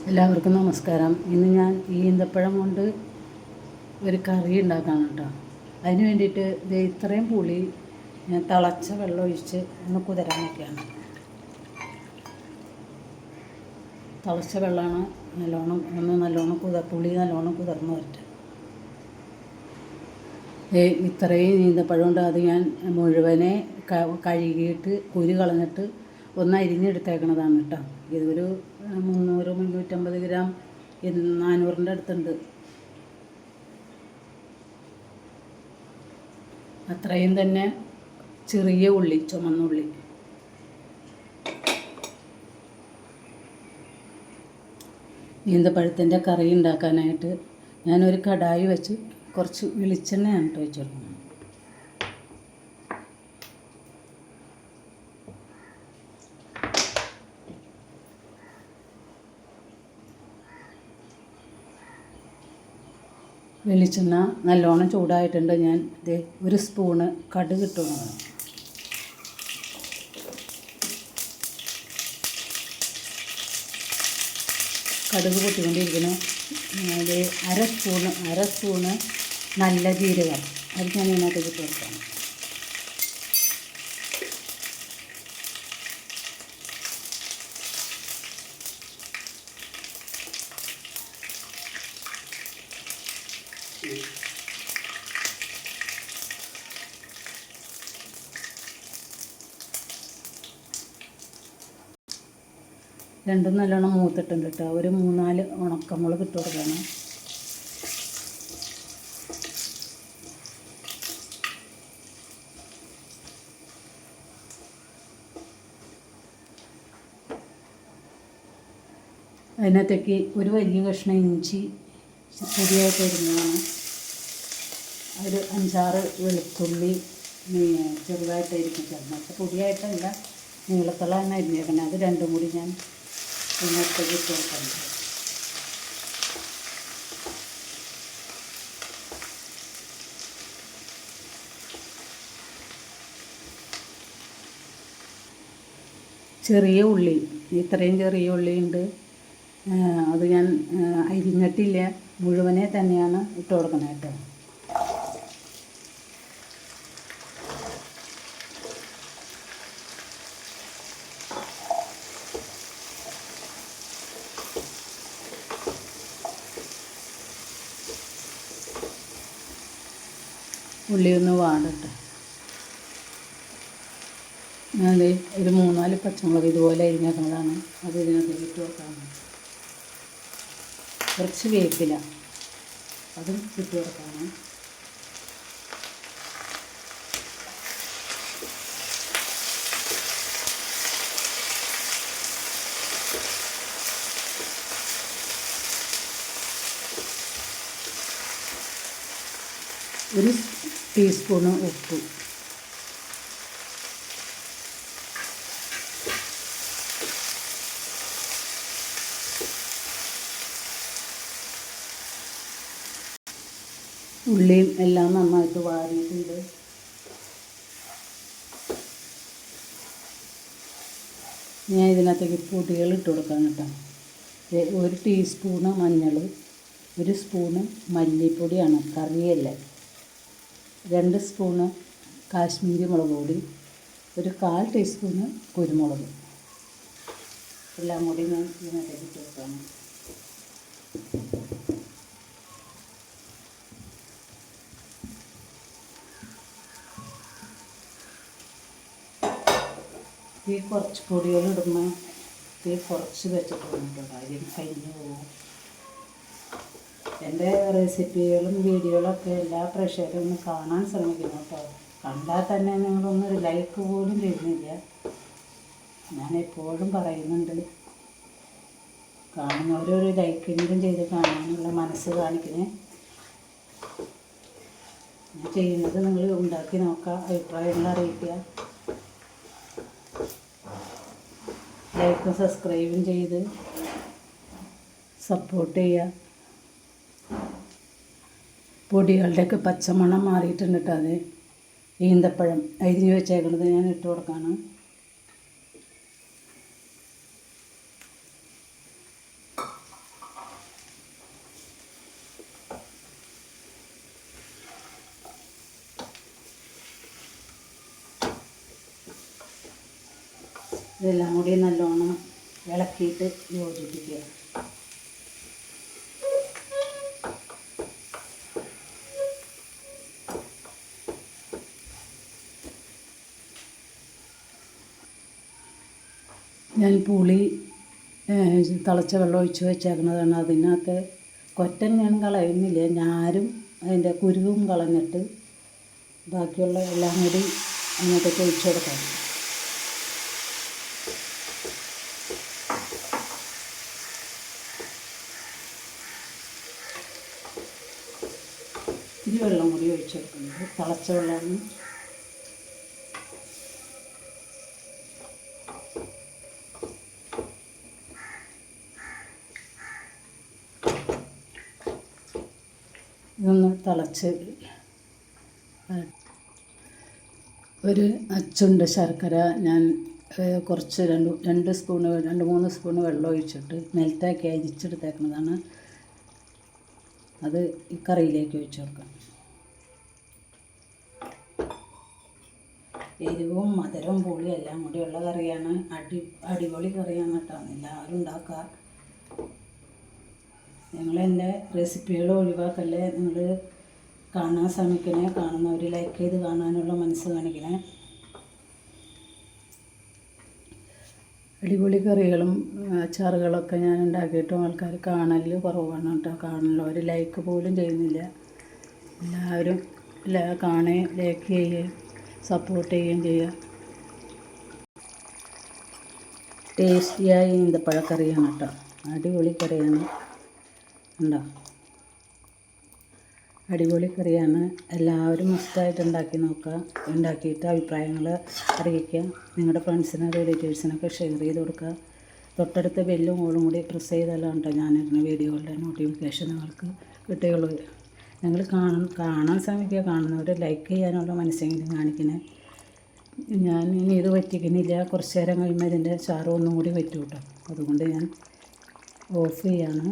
എല്ലാവർക്കും നമസ്കാരം. ഇന്ന് ഞാൻ ഈന്തപ്പഴം കൊണ്ട് ഒരു കറി ഉണ്ടാക്കാണ് കേട്ടോ. അതിന് വേണ്ടിയിട്ട് ഇത്രയും പുളി ഞാൻ തിളച്ച വെള്ളം ഒഴിച്ച് ഒന്ന് കുതിരാൻ വയ്ക്കുകയാണ്. തിളച്ച വെള്ളമാണ്, നല്ലോണം പുളി നല്ലോണം കുതിർന്ന് വരട്ടെ. ഇത്രയും ഈന്തപ്പഴം ഉണ്ട്. അത് ഞാൻ മുഴുവനെ കഴുകിയിട്ട് കുരു കളഞ്ഞിട്ട് ഒന്ന് അരിഞ്ഞെടുത്തേക്കണതാണ് കേട്ടോ. ഇതൊരു 300-350 ഗ്രാം 400-ൻ്റെ അടുത്തുണ്ട്. അത്രയും തന്നെ ചെറിയ ഉള്ളി, ചുമന്നുള്ളി. ഈന്തപ്പഴത്തിൻ്റെ കറി ഉണ്ടാക്കാനായിട്ട് ഞാനൊരു കടായി വെച്ച് കുറച്ച് വെളിച്ചെണ്ണയാണ് കേട്ടോ ഒഴിച്ച് കൊടുക്കുന്നത്. വെളിച്ചെണ്ണ നല്ലോണം ചൂടായിട്ടുണ്ട്. ഞാൻ ഒരു സ്പൂണ് കടുക് ഇട്ടു. കടുക് പൊട്ടിക്കൊണ്ടിരിക്കണം. അത് അര സ്പൂണ് നല്ല ജീരകം, അത് ഞാൻ ഇതിനകത്തേക്ക് ഇട്ട് കൊടുക്കാം. രണ്ടും നല്ലോണം മൂത്തിട്ടുണ്ട് കേട്ടോ. ഒരു 3-4 ഉണക്കമുളക് ഇട്ട് കൊടുക്കണം. അതിനകത്തേക്ക് ഒരു വലിയ കഷ്ണം ഇഞ്ചി പൊടിയായിട്ട് അരിഞ്ഞതാണ്. ഒരു 5-6 വെളുത്തുള്ളി ചെറുതായിട്ട് അരിഞ്ഞിട്ടുണ്ട്. അപ്പോൾ പൊടിയായിട്ടല്ല, നീളത്തിലാണ് അരിഞ്ഞേക്കുന്നത്. അത് രണ്ടും കൂടി ഞാൻ ഇതിനകത്തേക്ക് ഇട്ട് കൊടുക്കണം. ചെറിയ ഉള്ളി, ഇത്രയും ചെറിയ ഉള്ളി ഉണ്ട്. അത് ഞാൻ അരിഞ്ഞിട്ടില്ല, മുഴുവനെ തന്നെയാണ് ഇട്ട് കൊടുക്കുന്നത് കേട്ടോ. ഉള്ളി ഒന്ന് വാടട്ടെ. ഞാൻ ഒരു 3-4 പച്ചമുളക് ഇതുപോലെ അരിഞ്ഞേക്കുന്നതാണ്. അത് ഇതിനകത്തേക്ക് ഇട്ട് കൊടുക്കാറുണ്ട്. കുറച്ച് വേപ്പില അതും ഇട്ട് കൊടുക്കാണ്. ഒരു ടീസ്പൂണ് ഉപ്പ്. ഉള്ളിയും എല്ലാം നന്നായിട്ട് വാരിയിട്ടുണ്ട്. ഞാൻ ഇതിനകത്തേക്ക് പൊടികൾ ഇട്ട് കൊടുക്കാം കേട്ടോ. ഒരു ടീസ്പൂണ് മഞ്ഞൾ, ഒരു സ്പൂണ് മല്ലിപ്പൊടിയാണ്, കറിയല്ല. 2 സ്പൂണ് കാശ്മീരി മുളക് പൊടി, ഒരു 1/4 ടീസ്പൂണ് കുരുമുളക്. എല്ലാം കൂടി ഞാൻ ഇതിനകത്തേക്ക് ഇട്ട് കൊടുക്കാം. ഈ കുറച്ച് പൊടികൾ ഇടുമ്പോൾ കുറച്ച് വെച്ചിട്ട് വന്നിട്ടുണ്ട്. അതിന് കഴിഞ്ഞ് പോകും. എൻ്റെ റെസിപ്പികളും വീഡിയോകളൊക്കെ എല്ലാ പ്രേക്ഷകരും ഒന്ന് കാണാൻ ശ്രമിക്കുന്നു കേട്ടോ. കണ്ടാൽ തന്നെ നിങ്ങളൊന്നൊരു ലൈക്ക് പോലും തരുന്നില്ല. ഞാൻ എപ്പോഴും പറയുന്നുണ്ട്, കാണുന്നവരൊരു ലൈക്കെങ്കിലും ചെയ്ത് കാണാനുള്ള മനസ്സ് കാണിക്കണേ. ഞാൻ ചെയ്യുന്നത് നിങ്ങൾ ഉണ്ടാക്കി നോക്കുക, അഭിപ്രായങ്ങൾ അറിയിക്കുക. ലൈക്കും സബ്സ്ക്രൈബും ചെയ്ത് സപ്പോർട്ട് ചെയ്യുക. പൊടികളുടെയൊക്കെ പച്ചമണം മാറിയിട്ടുണ്ട് കേട്ടോ. അത് ഈന്തപ്പഴം അരിഞ്ഞ് വെച്ചേക്കുന്നത് ഞാൻ ഇട്ട് കൊടുക്കാണ്. ഇതെല്ലാം കൂടി നല്ലോണം ഇളക്കിയിട്ട് യോജിപ്പിക്കുക. ഞാൻ പുളി തിളച്ച വെള്ളം ഒഴിച്ച് വെച്ചേക്കുന്നതാണ്. അതിനകത്ത് കൊറ്റൻ ഞാൻ കളയുന്നില്ല, ഞാരും അതിൻ്റെ കുരുവും കളഞ്ഞിട്ട് ബാക്കിയുള്ള എല്ലാം കൂടി അതിനകത്തേക്ക് ഒഴിച്ച് കൊടുക്കാം. ഇത്തിരി വെള്ളം കൂടി ഒഴിച്ച് കൊടുക്കുന്നത്, തിളച്ച വെള്ളമാണ്. ഇതൊന്ന് തിളച്ച് ഒരു അച്ചുണ്ട് ശർക്കര ഞാൻ കുറച്ച് 2-3 സ്പൂണ് വെള്ളം ഒഴിച്ചിട്ട് മെൽറ്റാക്കി അരിച്ചെടുത്തേക്കുന്നതാണ്. അത് ഈ കറിയിലേക്ക് ഒഴിച്ച് കൊടുക്കാം. എരിവും മധുരവും പുളിയും എല്ലാം കൂടിയുള്ള കറിയാണ്. അടിപൊളി കറിയാണ് കേട്ടോ. എല്ലാവരും ഉണ്ടാക്കുക. നിങ്ങളെൻ്റെ റെസിപ്പികൾ ഒഴിവാക്കല്ലേ. നിങ്ങൾ കാണാൻ ശ്രമിക്കണേ. കാണുന്നവർ ലൈക്ക് ചെയ്ത് കാണാനുള്ള മനസ്സ് കാണിക്കണേ. അടിപൊളി കറികളും അച്ചാറുകളൊക്കെ ഞാൻ ഉണ്ടാക്കിയിട്ടും ആൾക്കാർ കാണൽ കുറവാണ് കേട്ടോ. കാണുന്നവർ ലൈക്ക് പോലും ചെയ്യുന്നില്ല. എല്ലാവരും കാണുകയും ലൈക്ക് ചെയ്യുകയും സപ്പോർട്ട് ചെയ്യുകയും ചെയ്യുക. ടേസ്റ്റിയായ ഈന്തപ്പഴക്കറിയാണ് കേട്ടോ. അടിപൊളി കറിയാണ്. ഉണ്ടോ? അടിപൊളി കറിയാണ്. എല്ലാവരും മസ്റ്റായിട്ട് ഉണ്ടാക്കി നോക്കുക. ഉണ്ടാക്കിയിട്ട് അഭിപ്രായങ്ങൾ അറിയിക്കുക. നിങ്ങളുടെ ഫ്രണ്ട്സിനും റിലേറ്റീവ്സിനൊക്കെ ഷെയർ ചെയ്ത് കൊടുക്കുക. തൊട്ടടുത്ത ബെല്ലും ഓളും കൂടി പ്രസ് ചെയ്താലാണ് കേട്ടോ ഞാനിരുന്ന വീഡിയോകളുടെ നോട്ടിഫിക്കേഷൻ നിങ്ങൾക്ക് കിട്ടുകയുള്ളൂ. നിങ്ങൾ കാണാൻ ശ്രമിക്കുക. കാണുന്നവർ ലൈക്ക് ചെയ്യാനുള്ള മനസ്സെങ്കിലും കാണിക്കണേ. ഞാൻ ഇനി ഇത് വറ്റിക്കുന്നില്ല. കുറച്ച് നേരം കഴിയുമ്പോൾ ഇതിൻ്റെ ചാറ് ഒന്നും കൂടി വറ്റും കേട്ടോ. അതുകൊണ്ട് ഞാൻ ഓഫ് ചെയ്യാണ്.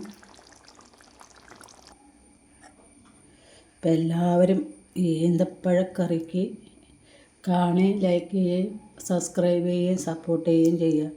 അപ്പോൾ എല്ലാവരും ഈ ഈന്തപ്പഴക്കറിക്ക് കാണുകയും ലൈക്ക് ചെയ്യുകയും സബ്സ്ക്രൈബ് ചെയ്യുകയും സപ്പോർട്ട് ചെയ്യുകയും ചെയ്യുക.